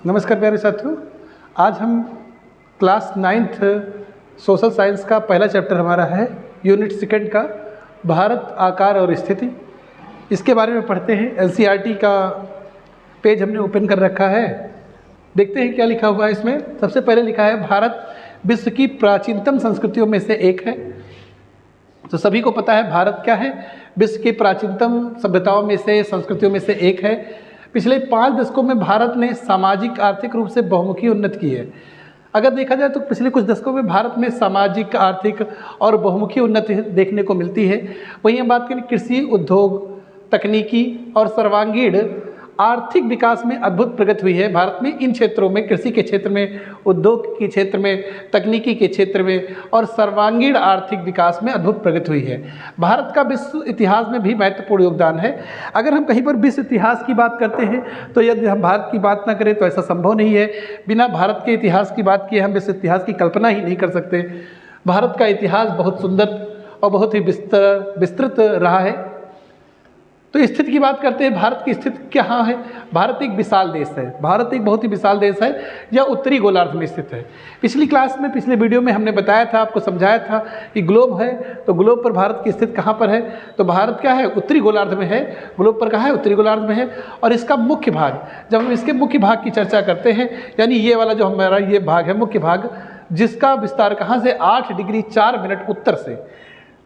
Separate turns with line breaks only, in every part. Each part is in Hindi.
नमस्कार प्यारे साथियों, आज हम क्लास 9th सोशल साइंस का पहला चैप्टर हमारा है यूनिट सेकंड का भारत आकार और स्थिति। इसके बारे में पढ़ते हैं। एनसीईआरटी का पेज हमने ओपन कर रखा है। देखते हैं क्या लिखा हुआ है इसमें। सबसे पहले लिखा है भारत विश्व की प्राचीनतम संस्कृतियों में से एक है। तो सभी को पता है भारत क्या है, विश्व की प्राचीनतम सभ्यताओं में से, संस्कृतियों में से एक है। पिछले 5 दशकों में भारत ने सामाजिक आर्थिक रूप से बहुमुखी उन्नति की है। अगर देखा जाए तो पिछले कुछ दशकों में भारत में सामाजिक, आर्थिक और बहुमुखी उन्नति देखने को मिलती है। वहीं हम बात करें कृषि, उद्योग, तकनीकी और सर्वांगीण आर्थिक विकास में अद्भुत प्रगति हुई है। भारत में इन क्षेत्रों में, कृषि के क्षेत्र में, उद्योग के क्षेत्र में, तकनीकी के क्षेत्र में और सर्वांगीण आर्थिक विकास में अद्भुत प्रगति हुई है। भारत का विश्व इतिहास में भी महत्वपूर्ण योगदान है। अगर हम कहीं पर विश्व इतिहास की बात करते हैं तो यदि हम भारत की बात ना करें तो ऐसा संभव नहीं है। बिना भारत के इतिहास की बात किए हम विश्व इतिहास की कल्पना ही नहीं कर सकते। भारत का इतिहास बहुत सुंदर और बहुत ही विस्तृत रहा है। तो स्थिति की बात करते हैं। भारत की स्थिति क्या है? भारत एक विशाल देश है। भारत एक बहुत ही विशाल देश है। यह उत्तरी गोलार्ध में स्थित है। पिछली क्लास में, पिछले वीडियो में हमने बताया था, आपको समझाया था कि ग्लोब है, तो ग्लोब पर भारत की स्थिति कहाँ पर है? तो भारत क्या है? उत्तरी गोलार्ध में है। ग्लोब पर कहाँ है? उत्तरी गोलार्ध में है। और इसका मुख्य भाग, जब हम इसके मुख्य भाग की चर्चा करते हैं, यानी ये वाला जो हमारा ये भाग है, मुख्य भाग, जिसका विस्तार कहाँ से? 8 डिग्री 4 मिनट उत्तर से,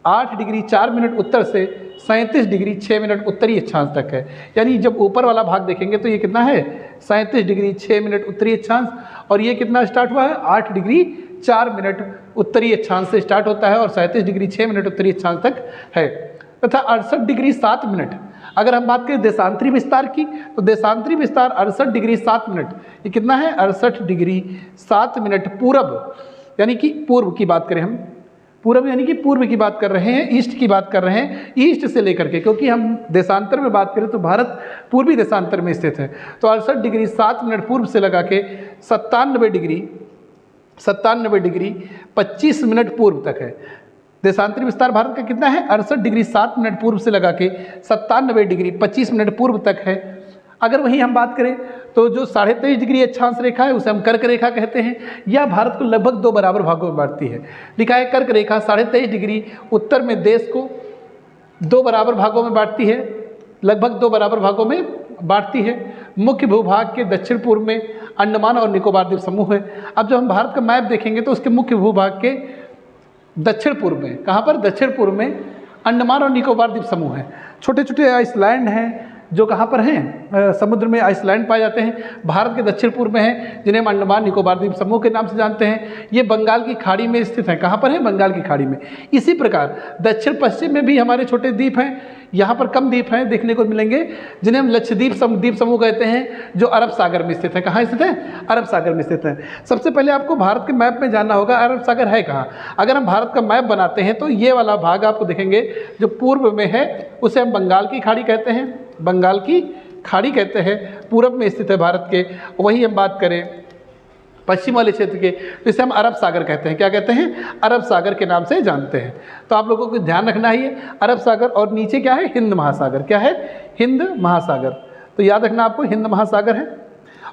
8 डिग्री 4 मिनट उत्तर से 37 डिग्री 6 मिनट उत्तरी अक्षांश तक है। यानी जब ऊपर वाला भाग देखेंगे तो ये कितना है? 37 डिग्री 6 मिनट उत्तरी अक्षांश। और ये कितना स्टार्ट हुआ है? 8 डिग्री 4 मिनट उत्तरी अक्षांश से स्टार्ट होता है और 37 डिग्री 6 मिनट उत्तरी अक्षांश तक है। तथा 68 डिग्री 7 मिनट, अगर हम बात करें देशांतरी विस्तार की, तो देशांतरी विस्तार 68 डिग्री 7 मिनट, ये कितना है? 68 डिग्री 7 मिनट पूरब, यानी कि पूर्व की बात करें हम, पूर्व यानी कि पूर्व की बात कर रहे हैं, ईस्ट की बात कर रहे हैं, ईस्ट से लेकर के, क्योंकि हम देशांतर में बात करें तो भारत पूर्वी देशांतर में स्थित है। तो 68 डिग्री 7 मिनट पूर्व से लगा के 97 डिग्री 25 मिनट पूर्व तक है। देशांतरी विस्तार भारत का कितना है? 68 डिग्री 7 मिनट पूर्व से लगा के 97 डिग्री 25 मिनट पूर्व तक है। अगर वहीं हम बात करें तो जो 23.5 डिग्री अक्षांश रेखा है उसे हम कर्क रेखा कहते हैं। यह भारत को लगभग 2 बराबर भागों में बांटती है। लिखा है कर्क रेखा 23.5 डिग्री उत्तर में देश को 2 बराबर भागों में बांटती है, लगभग 2 बराबर भागों में बांटती है। मुख्य भूभाग के दक्षिण पूर्व में अंडमान और निकोबार द्वीप समूह है। अब जब हम भारत का मैप देखेंगे तो उसके मुख्य भूभाग के दक्षिण पूर्व में, कहाँ पर? दक्षिण पूर्व में अंडमान और निकोबार द्वीप समूह है। छोटे छोटे आइसलैंड हैं जो कहाँ पर हैं? समुद्र में आइसलैंड पाए जाते हैं, भारत के दक्षिण पूर्व में हैं, जिन्हें हम अंडमान निकोबार द्वीप समूह के नाम से जानते हैं। ये बंगाल की खाड़ी में स्थित हैं। कहाँ पर है? बंगाल की खाड़ी में। इसी प्रकार दक्षिण पश्चिम में भी हमारे छोटे द्वीप हैं। यहाँ पर कम द्वीप हैं देखने को मिलेंगे, जिन्हें हम लक्षद्वीप द्वीप समूह कहते हैं, जो अरब सागर में स्थित है। कहाँ स्थित है? अरब सागर में स्थित है। सबसे पहले आपको भारत के मैप में जानना होगा अरब सागर है कहाँ। अगर हम भारत का मैप बनाते हैं तो ये वाला भाग आपको देखेंगे जो पूर्व में है उसे हम बंगाल की खाड़ी कहते हैं, बंगाल की खाड़ी कहते हैं, पूरब में स्थित है भारत के। वही हम बात करें पश्चिम वाले क्षेत्र के तो इसे हम अरब सागर कहते हैं। क्या कहते हैं? अरब सागर के नाम से जानते हैं। तो आप लोगों को ध्यान रखना ही है अरब सागर, और नीचे क्या है? हिंद महासागर। क्या है? हिंद महासागर। तो याद रखना आपको, हिंद महासागर है।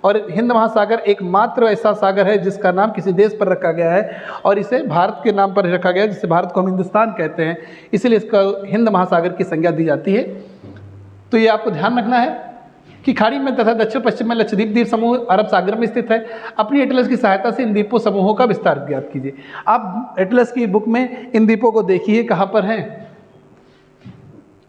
और हिंद महासागर एकमात्र ऐसा सागर है जिसका नाम किसी देश पर रखा गया है और इसे भारत के नाम पर रखा गया है, जिससे भारत को हम हिंदुस्तान कहते हैं, इसलिए इसका हिंद महासागर की संज्ञा दी जाती है। तो ये आपको ध्यान रखना है कि खाड़ी में तथा दक्षिण पश्चिम में लक्षद्वीप द्वीप समूह अरब सागर में स्थित है। अपनी एटलस की सहायता से इन द्वीपों समूहों का विस्तार ज्ञात कीजिए। आप एटलस की बुक में इन द्वीपों को देखिए कहाँ पर हैं।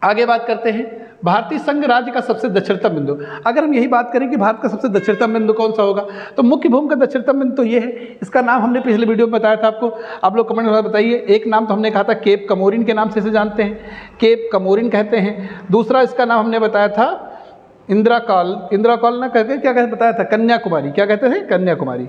आगे बात करते हैं भारतीय संघ राज्य का सबसे दक्षिणतम बिंदु। अगर हम यही बात करें कि भारत का सबसे दक्षिणतम बिंदु कौन सा होगा, तो मुख्य भूमि का दक्षिणतम बिंदु तो ये है। इसका नाम हमने पिछले वीडियो में बताया था आपको, आप लोग कमेंट में बताइए। एक नाम तो हमने कहा था केप कमोरिन के नाम से इसे जानते हैं, केप कमोरिन कहते हैं। दूसरा इसका नाम हमने बताया था इंदिरा कॉल ना कहते, क्या कहते बताया था? कन्याकुमारी। क्या कहते थे? कन्याकुमारी।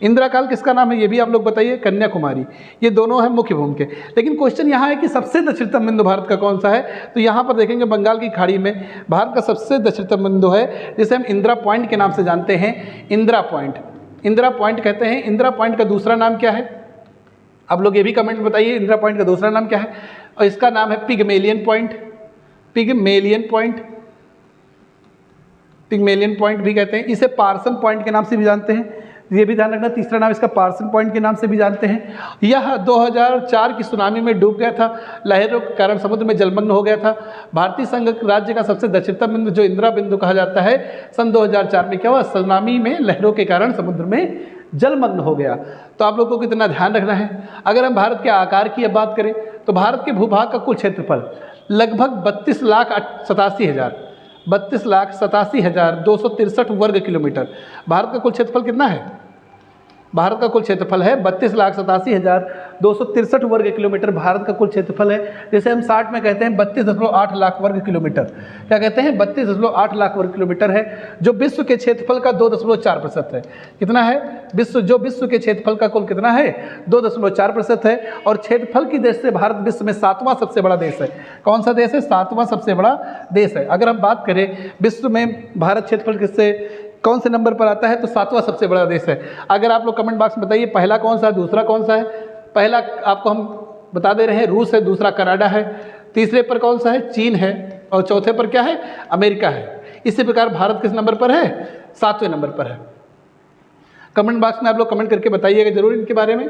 इंदिरा काल किसका नाम है ये भी आप लोग बताइए? कन्याकुमारी। ये दोनों हैं मुख्य भूमि के। लेकिन क्वेश्चन यहाँ है कि सबसे दक्षिणतम बिंदु भारत का कौन सा है? तो यहाँ पर देखेंगे बंगाल की खाड़ी में भारत का सबसे दक्षिणतम बिंदु है, जिसे हम इंदिरा पॉइंट के नाम से जानते हैं। इंदिरा पॉइंट कहते हैं। इंदिरा पॉइंट का दूसरा नाम क्या है? आप लोग ये भी कमेंट में बताइए, इंदिरा पॉइंट का दूसरा नाम क्या है? और इसका नाम है पिगमेलियन पॉइंट। पिग्मेलियन पॉइंट भी कहते हैं, इसे पार्सन पॉइंट के नाम से भी जानते हैं, ये भी ध्यान रखना। तीसरा नाम इसका पार्सन पॉइंट के नाम से भी जानते हैं। यह 2004 की सुनामी में डूब गया था, लहरों के कारण समुद्र में जलमग्न हो गया था। भारतीय संघ राज्य का सबसे दक्षिणतम बिंदु जो इंदिरा बिंदु कहा जाता है, सन 2004 में क्या हुआ, सुनामी में लहरों के कारण समुद्र में जलमग्न हो गया। तो आप लोगों को कितना ध्यान रखना है। अगर हम भारत के आकार की अब बात करें तो भारत के भूभाग का कुल क्षेत्रफल लगभग 32,87,263 वर्ग किलोमीटर। भारत का कुल क्षेत्रफल कितना है? भारत का कुल क्षेत्रफल है 32,87,263 वर्ग किलोमीटर भारत का कुल क्षेत्रफल है। जैसे हम 60 में कहते हैं 32.8 लाख वर्ग किलोमीटर। क्या कहते हैं? 32.8 लाख वर्ग किलोमीटर है, जो विश्व के क्षेत्रफल का 2.4% है। कितना है? विश्व के क्षेत्रफल का कुल कितना है? 2.4% है। और क्षेत्रफल की दृष्टि से भारत विश्व में 7वां सबसे बड़ा देश है। कौन सा देश है? 7वां सबसे बड़ा देश है। अगर हम बात करें विश्व में भारत क्षेत्रफल किससे कौन से नंबर पर आता है, तो 7वां सबसे बड़ा देश है। अगर आप लोग कमेंट बॉक्स में बताइए पहला कौन सा है, दूसरा कौन सा है। पहला आपको हम बता दे रहे हैं रूस है, दूसरा कनाडा है, तीसरे पर कौन सा है? चीन है, और चौथे पर क्या है? अमेरिका है। इसी प्रकार भारत किस नंबर पर है? 7वें नंबर पर है। कमेंट बॉक्स में आप लोग कमेंट करके बताइएगा जरूर इनके बारे में।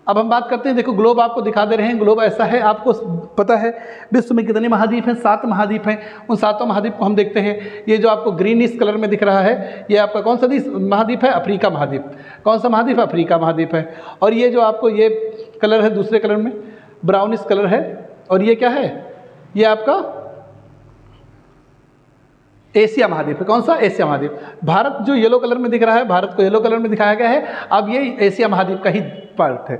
अब हम बात करते हैं, देखो ग्लोब आपको दिखा दे रहे हैं। ग्लोब ऐसा है, आपको पता है विश्व में कितने महाद्वीप हैं? 7 महाद्वीप हैं। उन 7 महाद्वीप को हम देखते हैं। ये जो आपको ग्रीनिश कलर में दिख रहा है, ये आपका कौन सा महाद्वीप है? अफ्रीका महाद्वीप। कौन सा महाद्वीप? अफ्रीका महाद्वीप है। और ये जो आपको ये कलर है दूसरे कलर में ब्राउनिश कलर है, और ये क्या है? ये आपका एशिया महाद्वीप है। कौन सा? एशिया महाद्वीप। भारत जो येलो कलर में दिख रहा है, भारत को येलो कलर में दिखाया गया है। अब ये एशिया महाद्वीप का ही पार्ट है,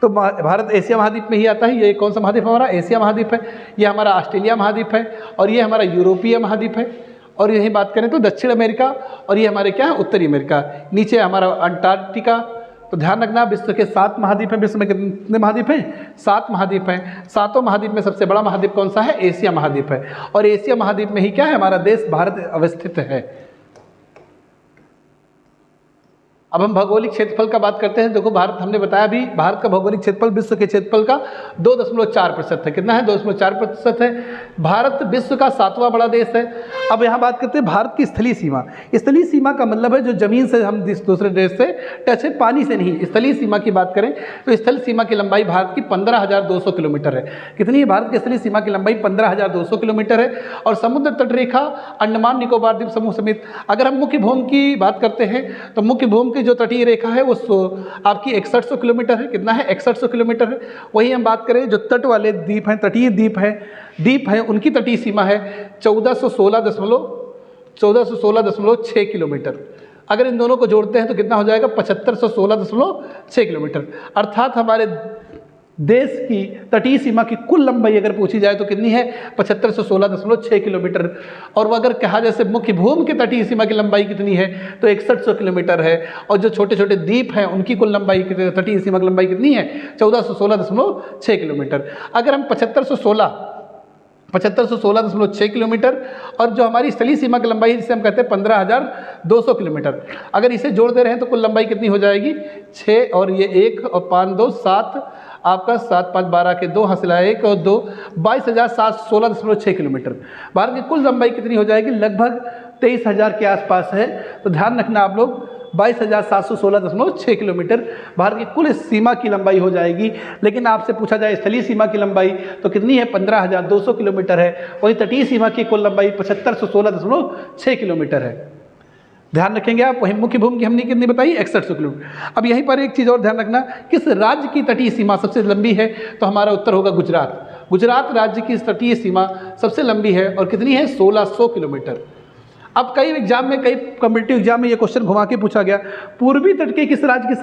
तो भारत एशिया महाद्वीप में ही आता है। ये कौन सा महाद्वीप हमारा? एशिया महाद्वीप है। ये हमारा ऑस्ट्रेलिया महाद्वीप है, और ये हमारा यूरोपीय महाद्वीप है। और यही बात करें तो दक्षिण अमेरिका, और ये हमारे क्या है? उत्तरी अमेरिका। नीचे हमारा अंटार्कटिका। तो ध्यान रखना विश्व के 7 महाद्वीप हैं। विश्व में कितने महाद्वीप हैं? 7 महाद्वीप हैं। 7 महाद्वीप में सबसे बड़ा महाद्वीप कौन सा है? एशिया महाद्वीप है। और एशिया महाद्वीप में ही क्या है? हमारा देश भारत अवस्थित है। अब हम भौगोलिक क्षेत्रफल का बात करते हैं। देखो भारत, हमने बताया भी, भारत का भौगोलिक क्षेत्रफल विश्व के क्षेत्रफल का 2.4% है। कितना है? 2.4% है। भारत विश्व का 7वां बड़ा देश है। अब यहाँ बात करते हैं भारत की स्थलीय सीमा। स्थलीय सीमा का मतलब है जो जमीन से हम दूसरे देश से टच है, पानी से नहीं। स्थलीय सीमा की बात करें तो स्थल सीमा की लंबाई भारत की 15,200 किलोमीटर है। कितनी है? भारत की स्थलीय सीमा की लंबाई 15,200 किलोमीटर है। और समुद्र तट रेखा अंडमान निकोबार द्वीप समूह समेत, अगर हम मुख्य भूमि की बात करते हैं तो मुख्य भूमि की जो तटीय रेखा है वो आपकी 6100 किलोमीटर है। कितना है? 6100 किलोमीटर है। वही हम बात करें जो तट वाले द्वीप हैं, तटीय द्वीप हैं, उनकी तटीय सीमा है 1416.6 किलोमीटर। अगर इन दोनों को जोड़ते हैं तो कितना हो जाएगा? 7516.6 किलोमीटर। अर्थात हमारे देश की तटीय सीमा की कुल लंबाई अगर पूछी जाए तो कितनी है? 7516.6 किलोमीटर। और वो अगर कहा जैसे मुख्य भूमि की तटीय सीमा की लंबाई कितनी है तो 6100 किलोमीटर है। और जो छोटे छोटे द्वीप हैं उनकी कुल लंबाई, तटीय सीमा की लंबाई कितनी है? 1416.6 किलोमीटर। अगर हम 7516.6 किलोमीटर, और जो हमारी स्थलीय सीमा की लंबाई है जिसे हम कहते हैं 15,200 किलोमीटर, अगर इसे जोड़ दे रहे हैं तो कुल लंबाई कितनी हो जाएगी? 6 और ये 1 और 5 2 7, आपका 7 5 12 के 2 हासिला 1 और 2, 22,716.6 किलोमीटर। भारत की कुल लंबाई कितनी हो जाएगी? लगभग 23,000 के आसपास है। तो ध्यान रखना आप लोग, 22,716.6 किलोमीटर भारत की कुल सीमा की लंबाई हो जाएगी। लेकिन आपसे पूछा जाए स्थलीय सीमा की लंबाई तो कितनी है? 15,200 किलोमीटर है। वही तटीय सीमा की कुल लंबाई 7516.6 किलोमीटर है। ध्यान रखेंगे आप। वही मुख्य भूमि की हमने कितनी बताई? 6100 किलोमीटर। अब यहीं पर एक चीज़ और ध्यान रखना, किस राज्य की तटीय सीमा सबसे लंबी है? तो हमारा उत्तर होगा गुजरात। गुजरात राज्य की तटीय सीमा सबसे लंबी है और कितनी है? 1600 किलोमीटर। अब कई एग्जाम में, कई कॉम्पिटिटिव एग्जाम में ये क्वेश्चन घुमा के पूछा गया, पूर्वी तट के किस राज्य की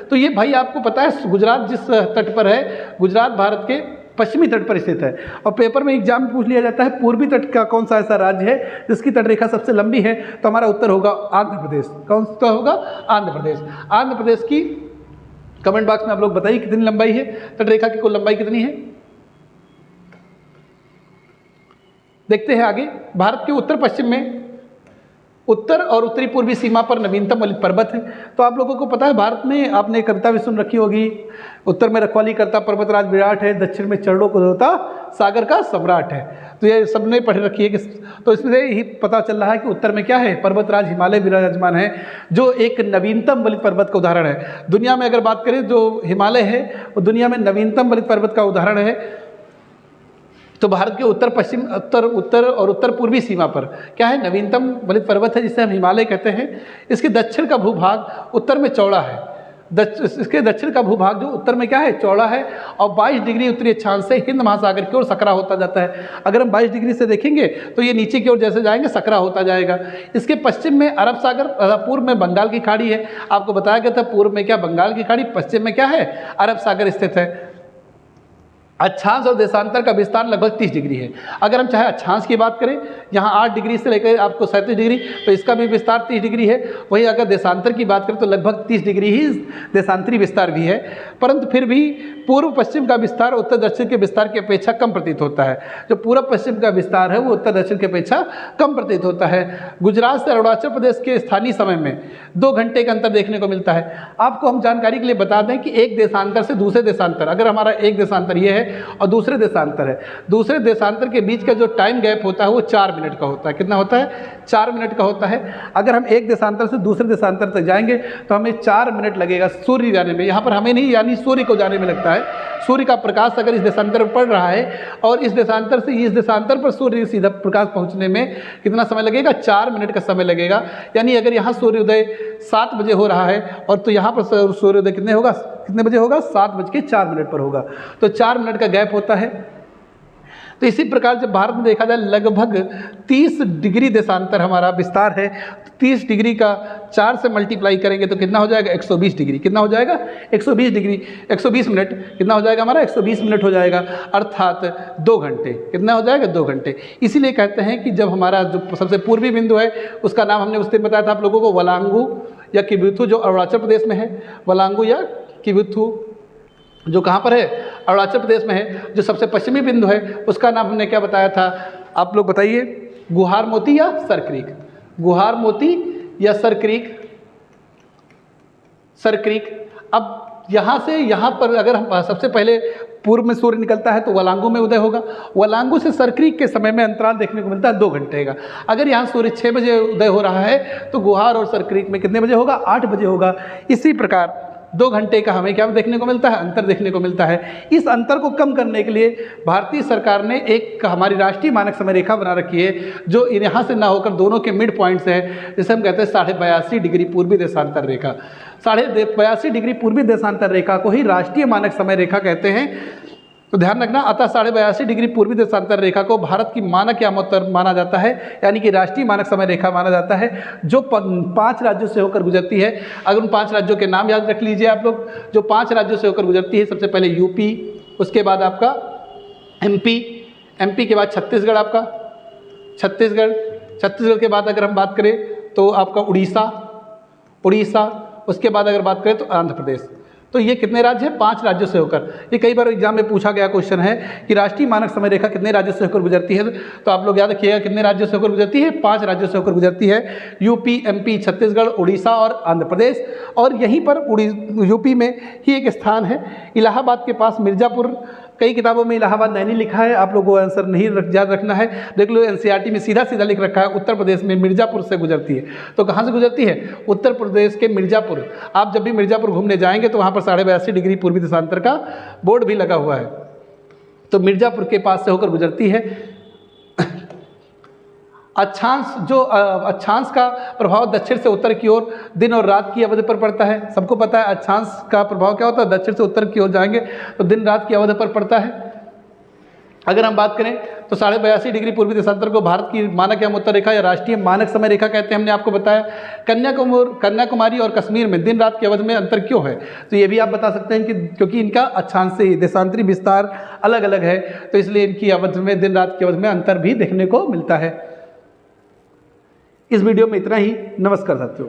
तो ये भाई आपको पता है गुजरात जिस तट पर है, गुजरात भारत के पश्चिमी तट पर स्थित है। और पेपर में एग्जाम में पूछ लिया जाता है पूर्वी तट का कौन सा ऐसा राज्य है जिसकी तटरेखा सबसे लंबी है, तो हमारा उत्तर होगा आंध्र प्रदेश। कौन सा होगा? आंध्र प्रदेश। आंध्र प्रदेश की कमेंट बॉक्स में आप लोग बताइए कितनी लंबाई है, तटरेखा की कुल लंबाई कितनी है। देखते हैं आगे। भारत के उत्तर पश्चिम में उत्तर और उत्तरी पूर्वी सीमा पर नवीनतम वलित पर्वत है। तो आप लोगों को पता है भारत में आपने कविता भी सुन रखी होगी, उत्तर में रखवाली करता पर्वतराज विराट है, दक्षिण में चरणों को धोता सागर का सम्राट है। तो ये सबने पढ़ रखी है कि तो इससे ही पता चल रहा है कि उत्तर में क्या है, पर्वतराज हिमालय विराजमान है, जो एक नवीनतम वलित पर्वत का उदाहरण है। दुनिया में अगर बात करें जो हिमालय है वो दुनिया में नवीनतम वलित पर्वत का उदाहरण है। तो भारत के उत्तर पश्चिम उत्तर और उत्तर पूर्वी सीमा पर क्या है, नवीनतम वलित पर्वत है जिसे हम हिमालय कहते हैं। इसके दक्षिण का भूभाग उत्तर में चौड़ा है, इसके दक्षिण का भूभाग जो उत्तर में क्या है, चौड़ा है और 22 डिग्री उत्तरी अक्षांश से हिंद महासागर की ओर सकरा होता जाता है। अगर हम 22 डिग्री से देखेंगे तो ये नीचे की ओर जैसे जाएंगे सकरा होता जाएगा। इसके पश्चिम में अरब सागर, पूर्व में बंगाल की खाड़ी है। आपको बताया गया था पूर्व में क्या बंगाल की खाड़ी, पश्चिम में क्या है, अरब सागर स्थित है। अक्षांश और देशांतर का विस्तार लगभग 30 डिग्री है। अगर हम चाहे अक्षांश की बात करें, यहाँ 8 डिग्री से लेकर आपको 37 डिग्री, तो इसका भी विस्तार 30 डिग्री है। वहीं अगर देशांतर की बात करें तो लगभग 30 डिग्री ही देशांतरी विस्तार भी है, परंतु फिर भी पूर्व पश्चिम का विस्तार उत्तर दक्षिण के विस्तार की अपेक्षा कम प्रतीत होता है। जो पूर्व पश्चिम का विस्तार है वो उत्तर दक्षिण की अपेक्षा कम प्रतीत होता है। गुजरात से अरुणाचल प्रदेश के स्थानीय समय में 2 घंटे का अंतर देखने को मिलता है। आपको हम जानकारी के लिए बता दें कि एक देशांतर से दूसरे देशांतर, अगर हमारा एक देशांतर ये है और दूसरे देशांतर है, दूसरे देशांतर के बीच का जो टाइम गैप होता है वो 4 मिनट का होता है। कितना होता है, 4 मिनट का होता है। अगर हम एक देशांतर से दूसरे देशांतर तक जाएंगे तो हमें 4 मिनट लगेगा सूर्य जाने में। यहाँ पर हमें नहीं, यानी सूर्य को जाने में लगता है। सूर्य का प्रकाश अगर इस देशांतर पर पड़ रहा है और इस देशांतर से इस देशांतर पर सूर्य सीधा प्रकाश पहुँचने में कितना समय लगेगा, 4 मिनट का समय लगेगा। यानी अगर यहाँ सूर्योदय 7 बजे हो रहा है और तो यहाँ पर सूर्योदय कितने बजे होगा, 7:04 पर होगा। तो 4 मिनट का गैप होता है। तो इसी प्रकार जब भारत में देखा जाए लगभग 30 डिग्री देशांतर हमारा विस्तार है। 30 डिग्री का 4 से मल्टीप्लाई करेंगे तो कितना हो जाएगा, 120 डिग्री। कितना हो जाएगा, 120 डिग्री, 120 मिनट। कितना हो जाएगा हमारा, 120 मिनट हो जाएगा, अर्थात 2 घंटे। कितना हो जाएगा, 2 घंटे। इसीलिए कहते हैं कि जब हमारा जो सबसे पूर्वी बिंदु है उसका नाम हमने उस दिन बताया था आप लोगों को, वलांगू या किबुथु, जो अरुणाचल प्रदेश में है। वलांगू या किबुथु जो कहाँ पर है, अरुणाचल प्रदेश में है। जो सबसे पश्चिमी बिंदु है उसका नाम हमने क्या बताया था, आप लोग बताइए, गुहार मोती या सर क्रीक। गुहार मोती या सर क्रीक, सर क्रीक। अब यहाँ से यहाँ पर अगर हम सबसे पहले पूर्व में सूर्य निकलता है तो वलांगू में उदय होगा। वलांगू से सर क्रीक के समय में अंतराल देखने को मिलता है 2 घंटे का। अगर यहाँ सूर्य 6 बजे उदय हो रहा है तो गुहार और सर क्रीक में कितने बजे होगा, 8 बजे होगा। इसी प्रकार 2 घंटे का हमें क्या देखने को मिलता है, अंतर देखने को मिलता है। इस अंतर को कम करने के लिए भारतीय सरकार ने एक हमारी राष्ट्रीय मानक समय रेखा बना रखी है, जो यहाँ से ना होकर दोनों के मिड पॉइंट्स है, जिसे हम कहते हैं 82.5 डिग्री पूर्वी देशांतर रेखा। 82.5 डिग्री पूर्वी देशांतर रेखा को ही राष्ट्रीय मानक समय रेखा कहते हैं। तो ध्यान रखना, अतः 82.5 डिग्री पूर्वी देशांतर रेखा को भारत की मानक यामोत्तर माना जाता है, यानी कि राष्ट्रीय मानक समय रेखा माना जाता है, जो 5 राज्यों से होकर गुजरती है। अगर उन 5 राज्यों के नाम याद रख लीजिए आप लोग, जो 5 राज्यों से होकर गुजरती है। सबसे पहले यूपी, उसके बाद आपका एमपी के बाद छत्तीसगढ़, आपका छत्तीसगढ़ के बाद अगर हम बात करें तो आपका उड़ीसा, उसके बाद अगर बात करें तो आंध्र प्रदेश। तो ये कितने राज्य हैं, 5 राज्यों से होकर। ये कई बार एग्जाम में पूछा गया क्वेश्चन है कि राष्ट्रीय मानक समय रेखा कितने राज्यों से होकर गुजरती है, तो आप लोग याद रखिएगा कितने राज्यों से होकर गुजरती है, 5 राज्यों से होकर गुजरती है। यूपी, एमपी, छत्तीसगढ़, उड़ीसा और आंध्र प्रदेश। और यहीं पर यूपी में ही एक स्थान है इलाहाबाद के पास मिर्ज़ापुर। कई किताबों में इलाहाबाद नैनी लिखा है, आप लोगों को आंसर नहीं याद रखना है। देख लो एनसीईआरटी में सीधा सीधा लिख रखा है उत्तर प्रदेश में मिर्ज़ापुर से गुजरती है। तो कहाँ से गुजरती है, उत्तर प्रदेश के मिर्ज़ापुर। आप जब भी मिर्ज़ापुर घूमने जाएंगे तो वहाँ पर 82.5 डिग्री पूर्वी देशांतर का बोर्ड भी लगा हुआ है। तो मिर्ज़ापुर के पास से होकर गुजरती है। अक्षांश का प्रभाव दक्षिण से उत्तर की ओर दिन और रात की अवधि पर पड़ता है। सबको पता है अक्षांश का प्रभाव क्या होता है, दक्षिण से उत्तर की ओर जाएंगे तो दिन रात की अवधि पर पड़ता है। अगर हम बात करें तो 82.5 डिग्री पूर्वी देशांतर को भारत की मानक यामोत्तर रेखा या राष्ट्रीय मानक समय रेखा कहते हैं। हमने आपको बताया कन्याकुमारी और कश्मीर में दिन रात की अवधि में अंतर क्यों है, तो ये भी आप बता सकते हैं कि क्योंकि इनका अक्षांश से देशांतरी विस्तार अलग अलग है, तो इसलिए इनकी अवधि में दिन रात की अवधि में अंतर भी देखने को मिलता है। इस वीडियो में इतना ही। नमस्कार साथियों।